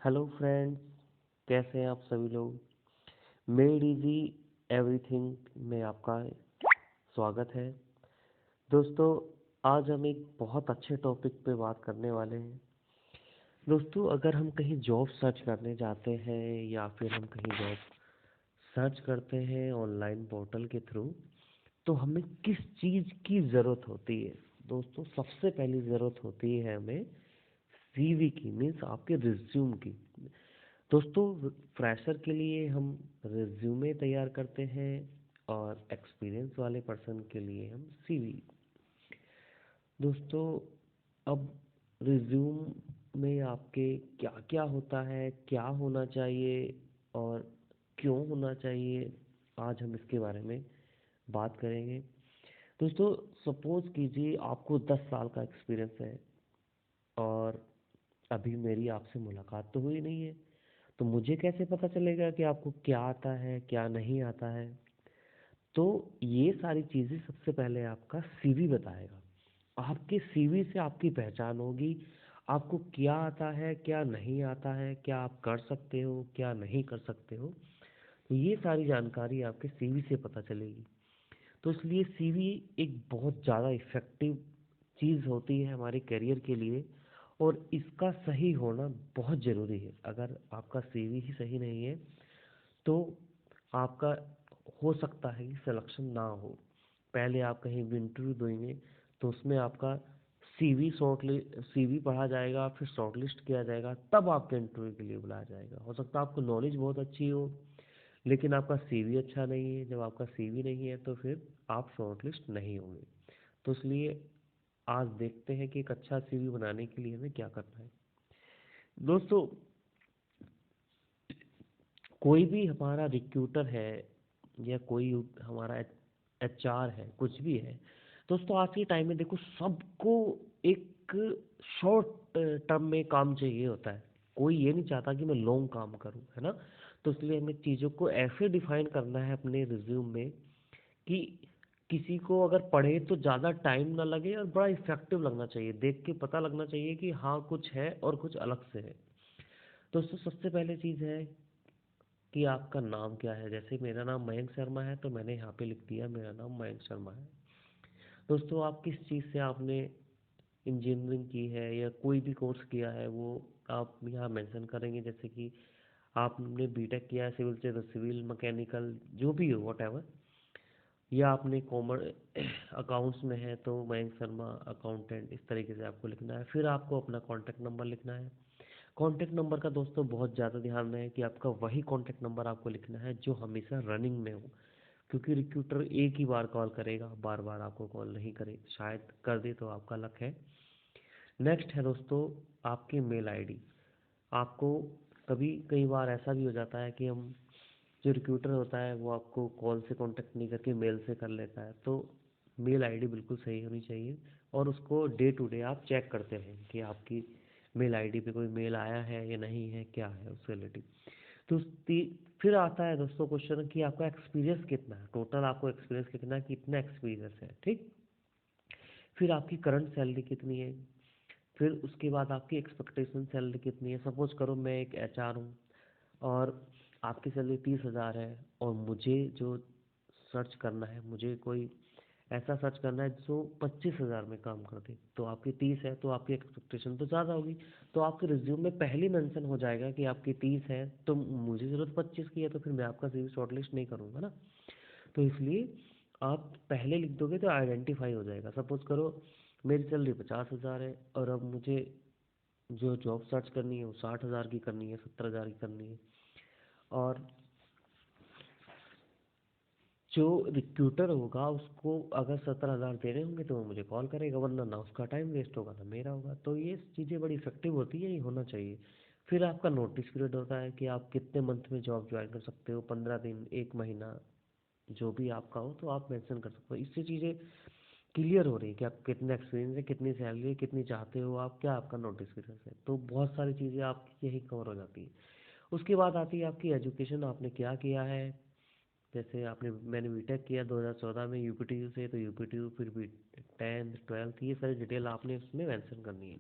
Hello friends, कैसे हैं आप सभी लोग। मेड इजी एवरीथिंग में आपका स्वागत है। दोस्तों, आज हम एक बहुत अच्छे टॉपिक पे बात करने वाले हैं। दोस्तों, अगर हम कहीं जॉब सर्च करने जाते हैं या फिर हम कहीं जॉब सर्च करते हैं ऑनलाइन पोर्टल के थ्रू, तो हमें किस चीज़ की ज़रूरत होती है। दोस्तों, सबसे पहली ज़रूरत होती है हमें सीवी की, मीन्स आपके रिज्यूम की। दोस्तों, फ्रेशर के लिए हम रिज्यूमे तैयार करते हैं और एक्सपीरियंस वाले पर्सन के लिए हम सीवी। दोस्तों, अब रिज्यूम में आपके क्या क्या होता है, क्या होना चाहिए और क्यों होना चाहिए, आज हम इसके बारे में बात करेंगे। दोस्तों, सपोज कीजिए आपको 10 साल का एक्सपीरियंस है और अभी मेरी आपसे मुलाकात तो हुई नहीं है, तो मुझे कैसे पता चलेगा कि आपको क्या आता है क्या नहीं आता है। तो ये सारी चीज़ें सबसे पहले आपका सीवी बताएगा। आपके सीवी से आपकी पहचान होगी, आपको क्या आता है क्या नहीं आता है, क्या आप कर सकते हो क्या नहीं कर सकते हो। तो ये सारी जानकारी आपके सीवी से पता चलेगी। तो इसलिए सीवी एक बहुत ज़्यादा इफ़ेक्टिव चीज़ होती है हमारे करियर के लिए, और इसका सही होना बहुत ज़रूरी है। अगर आपका सीवी ही सही नहीं है तो आपका हो सकता है कि सिलेक्शन ना हो। पहले आप कहीं भी इंटरव्यू देंगे तो उसमें आपका सीवी पढ़ा जाएगा, फिर शॉर्टलिस्ट किया जाएगा, तब आपके इंटरव्यू के लिए बुलाया जाएगा। हो सकता है आपको नॉलेज बहुत अच्छी हो लेकिन आपका सीवी अच्छा नहीं है। जब आपका सीवी नहीं है तो फिर आप शॉर्टलिस्ट नहीं होंगे। तो इसलिए आज देखते हैं कि एक अच्छा सीवी बनाने के लिए हमें क्या करना है। दोस्तों, कोई भी हमारा रिक्रूटर है या कोई हमारा एचआर है, कुछ भी है, दोस्तों आज के टाइम में देखो सबको एक शॉर्ट टर्म में काम चाहिए होता है। कोई ये नहीं चाहता कि मैं लॉन्ग काम करूं, है ना। तो इसलिए हमें चीज़ों को ऐसे डिफाइन करना है अपने रिज्यूम में कि किसी को अगर पढ़े तो ज़्यादा टाइम ना लगे और बड़ा इफेक्टिव लगना चाहिए, देख के पता लगना चाहिए कि हाँ कुछ है और कुछ अलग से है। दोस्तों, सबसे पहले चीज़ है कि आपका नाम क्या है। जैसे मेरा नाम मयंक शर्मा है तो मैंने यहाँ पे लिख दिया मेरा नाम मयंक शर्मा है। दोस्तों, आप किस चीज़ से आपने इंजीनियरिंग की है या कोई भी कोर्स किया है वो आप यहाँ मेंशन करेंगे। जैसे कि आपने बीटेक किया है सिविल से तो सिविल, मैकेनिकल, जो भी हो वट, या आपने कॉमर्स अकाउंट्स में है तो मयंक शर्मा अकाउंटेंट, इस तरीके से आपको लिखना है। फिर आपको अपना कॉन्टैक्ट नंबर लिखना है। कॉन्टैक्ट नंबर का दोस्तों बहुत ज़्यादा ध्यान रहे कि आपका वही कॉन्टैक्ट नंबर आपको लिखना है जो हमेशा रनिंग में हो, क्योंकि रिक्रूटर एक ही बार कॉल करेगा, बार बार आपको कॉल नहीं करे, शायद कर दे तो आपका लक है। नेक्स्ट है दोस्तों आपकी मेल आईडी। आपको कभी कई बार ऐसा भी हो जाता है कि हम जो रिक्रूटर होता है वो आपको कॉल से कांटेक्ट नहीं करके मेल से कर लेता है, तो मेल आईडी बिल्कुल सही होनी चाहिए। और उसको डे टू डे आप चेक करते रहें कि आपकी मेल आईडी पे कोई मेल आया है या नहीं है, क्या है उससे रिलेटिव। तो फिर आता है दोस्तों क्वेश्चन कि आपका एक्सपीरियंस कितना है, टोटल आपको एक्सपीरियंस कितना है, कितना एक्सपीरियंस है, ठीक। फिर आपकी करंट सैलरी कितनी है। फिर उसके बाद आपकी एक्सपेक्टेशन सैलरी कितनी है। सपोज करो मैं एक एचआर हूँ और आपकी सैलरी 30,000 है और मुझे जो सर्च करना है, मुझे कोई ऐसा सर्च करना है जो 25,000 में काम कर दे, तो आपकी 30 है तो आपकी एक्सपेक्टेशन तो ज़्यादा होगी। तो आपके रिज्यूम में पहले मेंशन हो जाएगा कि आपकी 30 है तो मुझे ज़रूरत 25 की है, तो फिर मैं आपका सीवी शॉर्टलिस्ट नहीं करूँगा ना। तो इसलिए आप पहले लिख दोगे तो आइडेंटिफाई हो जाएगा। सपोज करो मेरी सैलरी 50,000 है और अब मुझे जो जॉब सर्च करनी है वो 60,000 की करनी है, 70,000 की करनी है। और जो रिक्रूटर होगा उसको अगर 70,000 देने होंगे तो वो मुझे कॉल करेगा, वरना ना उसका टाइम वेस्ट होगा ना मेरा होगा। तो ये चीज़ें बड़ी इफेक्टिव होती है, ये होना चाहिए। फिर आपका नोटिस पीरियड होता है कि आप कितने मंथ में जॉब ज्वाइन कर सकते हो, 15 दिन, 1 महीना, जो भी आपका हो तो आप मेंशन कर सकते हो। इससे चीज़ें क्लियर हो रही है कि आप कितना एक्सपीरियंस है, कितनी सैलरी है, कितनी चाहते हो आप, क्या आपका नोटिस पीरियड है। तो बहुत सारी चीज़ें आपकी यही कवर हो जाती है। उसके बाद आती है आपकी एजुकेशन, आपने क्या किया है। जैसे मैंने बीटेक किया 2014 में यूपीटीयू से, तो यूपीटीयू, फिर बी 10th 12th, ये सारी डिटेल आपने उसमें मेंशन करनी है।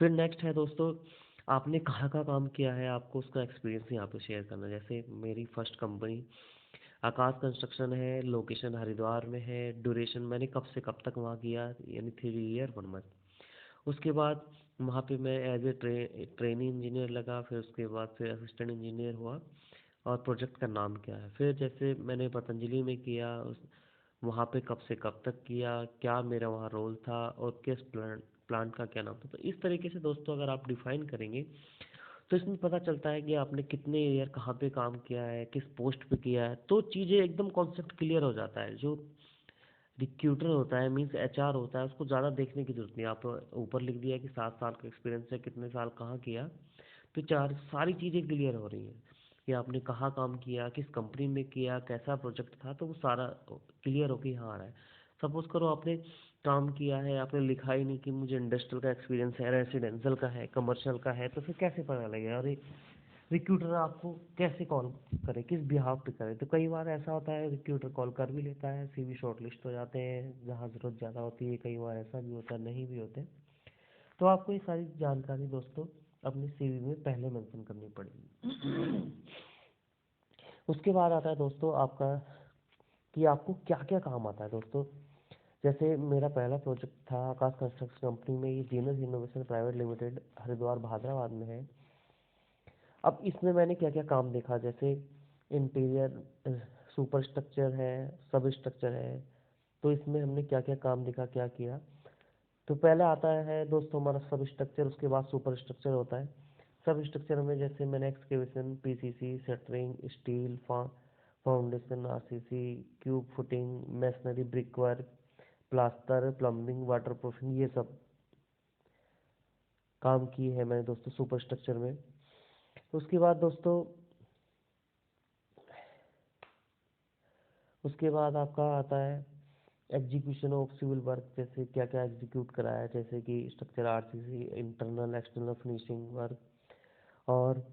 फिर नेक्स्ट है दोस्तों, आपने कहाँ का काम किया है, आपको उसका एक्सपीरियंस यहाँ पे शेयर करना है। जैसे मेरी फर्स्ट कंपनी आकाश कंस्ट्रक्शन है, लोकेशन हरिद्वार में है, ड्यूरेशन मैंने कब से कब तक वहाँ किया, यानी 3 ईयर 1 मंथ। उसके बाद वहाँ पे मैं एज ए ट्रेनी इंजीनियर लगा, फिर उसके बाद फिर असिस्टेंट इंजीनियर हुआ। और प्रोजेक्ट का नाम क्या है, फिर जैसे मैंने पतंजलि में किया वहाँ पे कब से कब तक किया, क्या मेरा वहाँ रोल था, और किस प्लांट का क्या नाम था। तो इस तरीके से दोस्तों अगर आप डिफाइन करेंगे तो इसमें पता चलता है कि आपने कितने ईयर कहाँ पे काम किया है, किस पोस्ट पे किया है, तो चीज़ें एकदम कॉन्सेप्ट क्लियर हो जाता है। जो रिक्रूटर होता है, मीन्स एचआर होता है, उसको ज़्यादा देखने की जरूरत नहीं। आप ऊपर लिख दिया कि 7 साल का एक्सपीरियंस है, कितने साल कहाँ किया, तो चार सारी चीज़ें क्लियर हो रही हैं कि आपने कहाँ काम किया, किस कंपनी में किया, कैसा प्रोजेक्ट था, तो वो सारा क्लियर हो के यहाँ आ रहा है। सपोज करो आपने काम किया है, आपने लिखा ही नहीं कि मुझे इंडस्ट्रियल का एक्सपीरियंस है, रेसिडेंशियल का है, कमर्शियल का है, तो फिर कैसे पता लगेगा। और रिक्रूटर आपको कैसे कॉल करे, किस बिहाफ पे करे। तो कई बार ऐसा होता है रिक्रूटर कॉल कर भी लेता है, सीवी शॉर्टलिस्ट हो जाते हैं जहाँ ज़रूरत ज़्यादा होती है, कई बार ऐसा भी होता है नहीं भी होते। तो आपको ये सारी जानकारी दोस्तों अपने सीवी में पहले मेंशन करनी पड़ेगी। उसके बाद आता है दोस्तों आपका कि आपको क्या क्या काम आता है दोस्तों। जैसे मेरा पहला प्रोजेक्ट था आकाश कंस्ट्रक्शन कंपनी में, ये Genus innovation private limited Haridwar Bhadrabad में है। अब इसमें मैंने क्या क्या काम देखा, जैसे इंटीरियर सुपर स्ट्रक्चर है, सब स्ट्रक्चर है। तो इसमें हमने क्या क्या काम देखा, क्या किया। तो पहले आता है दोस्तों हमारा सब स्ट्रक्चर, उसके बाद सुपर स्ट्रक्चर होता है। सब स्ट्रक्चर में जैसे मैंने excavation, PCC, shuttering, steel, foundation, RCC, cube footing, masonry, brick work, plaster, plumbing, water proofing, ये सब काम किए हैं मैंने दोस्तों सुपर स्ट्रक्चर में। उसके बाद दोस्तों उसके बाद आपका आता है एग्जीक्यूशन ऑफ सिविल वर्क, जैसे क्या क्या एग्जीक्यूट कराया है, जैसे कि structure, RCC, internal external finishing work, और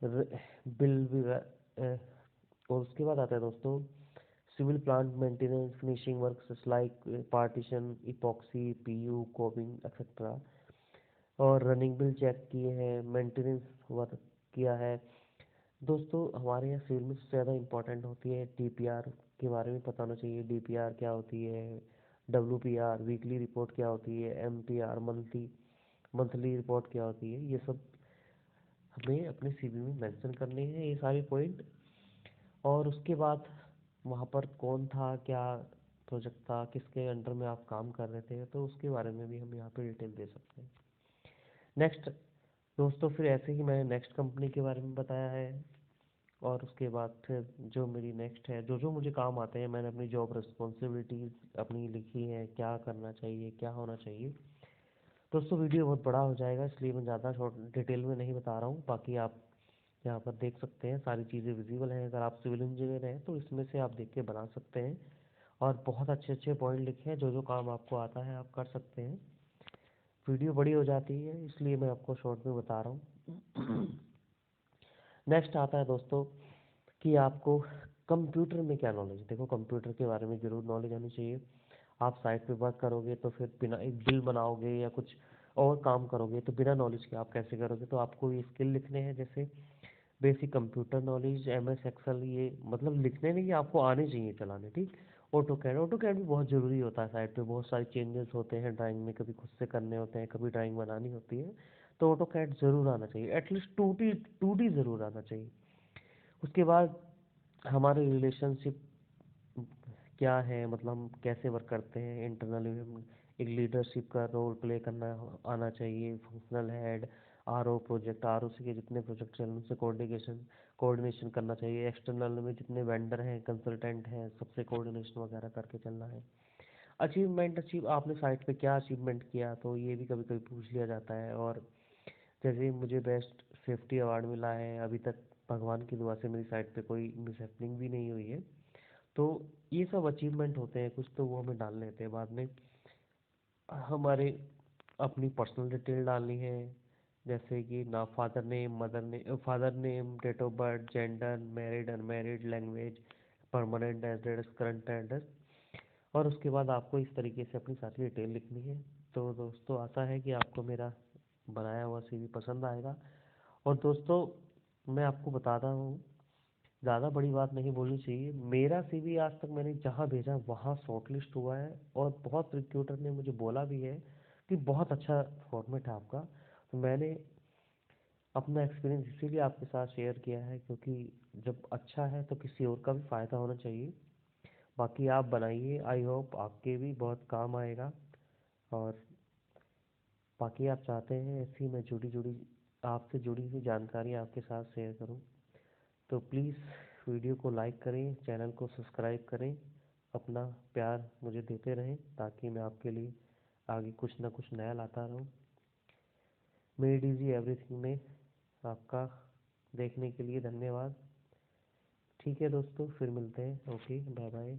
बिल भी और उसके बाद आता है दोस्तों civil plant maintenance finishing works like partition, epoxy, PU, cobbing etcetera. और रनिंग बिल चेक किए हैं, मेंटेनेंस वर्क किया है। दोस्तों हमारे यहाँ सिविल में सबसे ज़्यादा इंपॉर्टेंट होती है डीपीआर के बारे में पता होना चाहिए। डीपीआर क्या होती है, डब्ल्यूपीआर वीकली रिपोर्ट क्या होती है, एमपीआर मंथली मंथली रिपोर्ट क्या होती है, ये सब हमें अपने सीवी में मेंशन करने हैं ये सारे पॉइंट। और उसके बाद वहाँ पर कौन था, क्या प्रोजेक्ट था, किसके अंडर में आप काम कर रहे थे, तो उसके बारे में भी हम यहाँ पे डिटेल दे सकते हैं। नेक्स्ट दोस्तों, फिर ऐसे ही मैंने नेक्स्ट कंपनी के बारे में बताया है। और उसके बाद फिर जो मेरी नेक्स्ट है, जो जो मुझे काम आते हैं, मैंने अपनी जॉब रिस्पॉन्सिबिलिटीज़ अपनी लिखी है, क्या करना चाहिए, क्या होना चाहिए। दोस्तों वीडियो बहुत बड़ा हो जाएगा, इसलिए मैं ज़्यादा शॉर्ट डिटेल में नहीं बता रहा हूँ। बाकी आप यहाँ पर देख सकते हैं, सारी चीज़ें विजिबल हैं। अगर आप सिविल इंजीनियर हैं तो इसमें से आप देख के बना सकते हैं। और बहुत अच्छे अच्छे पॉइंट लिखे हैं, जो जो काम आपको आता है आप कर सकते हैं। वीडियो बड़ी हो जाती है इसलिए मैं आपको शॉर्ट में बता रहा हूँ। नेक्स्ट आता है दोस्तों कि आपको कंप्यूटर में क्या नॉलेज। देखो कंप्यूटर के बारे में ज़रूर नॉलेज आनी चाहिए। आप साइट पे वर्क करोगे तो फिर बिना एक बिल बनाओगे या कुछ और काम करोगे तो बिना नॉलेज के आप कैसे करोगे। तो आपको ये स्किल लिखने हैं, जैसे basic computer knowledge, MS Excel, ये मतलब लिखने नहीं, ये आपको आने चाहिए चलाने, ठीक। ऑटो कैड भी बहुत ज़रूरी होता है। साइट पे बहुत सारे चेंजेस होते हैं ड्राइंग में, कभी खुद से करने होते हैं, कभी ड्राइंग बनानी होती है। तो ऑटो कैड ज़रूर आना चाहिए, एटलीस्ट टू डी ज़रूर आना चाहिए। उसके बाद हमारे रिलेशनशिप क्या है, मतलब हम कैसे वर्क करते हैं इंटरनली। एक लीडरशिप का रोल प्ले करना आना चाहिए। Functional head, RO project, ROC के जितने प्रोजेक्ट चल उनसे कोऑर्डिनेशन करना चाहिए। एक्सटर्नल में जितने वेंडर हैं, कंसल्टेंट हैं, सबसे कोऑर्डिनेशन वगैरह करके चलना है। अचीव आपने साइट पे क्या अचीवमेंट किया, तो ये भी कभी कभी पूछ लिया जाता है। और जैसे मुझे बेस्ट सेफ्टी अवार्ड मिला है, अभी तक भगवान की दुआ से मेरी साइट पे कोई मिसहैपनिंग भी नहीं हुई है। तो ये सब अचीवमेंट होते हैं कुछ, तो वो हमें डाल लेते हैं बाद में। हमारे अपनी पर्सनल डिटेल डालनी है, जैसे कि ना father name, date of birth, gender, married unmarried, language, permanent address, current address. और उसके बाद आपको इस तरीके से अपनी सारी डिटेल लिखनी है। तो दोस्तों आशा है कि आपको मेरा बनाया हुआ सीवी पसंद आएगा। और दोस्तों मैं आपको बताता हूँ, ज़्यादा बड़ी बात नहीं बोलनी चाहिए, मेरा सीवी आज तक मैंने जहाँ भेजा वहाँ शॉर्टलिस्ट हुआ है, और बहुत रिक्रूटर ने मुझे बोला भी है कि बहुत अच्छा फॉर्मेट है आपका। तो मैंने अपना एक्सपीरियंस इसीलिए आपके साथ शेयर किया है, क्योंकि जब अच्छा है तो किसी और का भी फ़ायदा होना चाहिए। बाकी आप बनाइए, आई होप आपके भी बहुत काम आएगा। और बाकी आप चाहते हैं ऐसी मैं जुड़ी जुड़ी आपसे जुड़ी हुई जानकारी आपके साथ शेयर करूं, तो प्लीज़ वीडियो को लाइक करें, चैनल को सब्सक्राइब करें, अपना प्यार मुझे देते रहें, ताकि मैं आपके लिए आगे कुछ ना कुछ नया लाता रहूं। मेड इजी एवरीथिंग में आपका देखने के लिए धन्यवाद। ठीक है दोस्तों, फिर मिलते हैं। Okay, bye bye.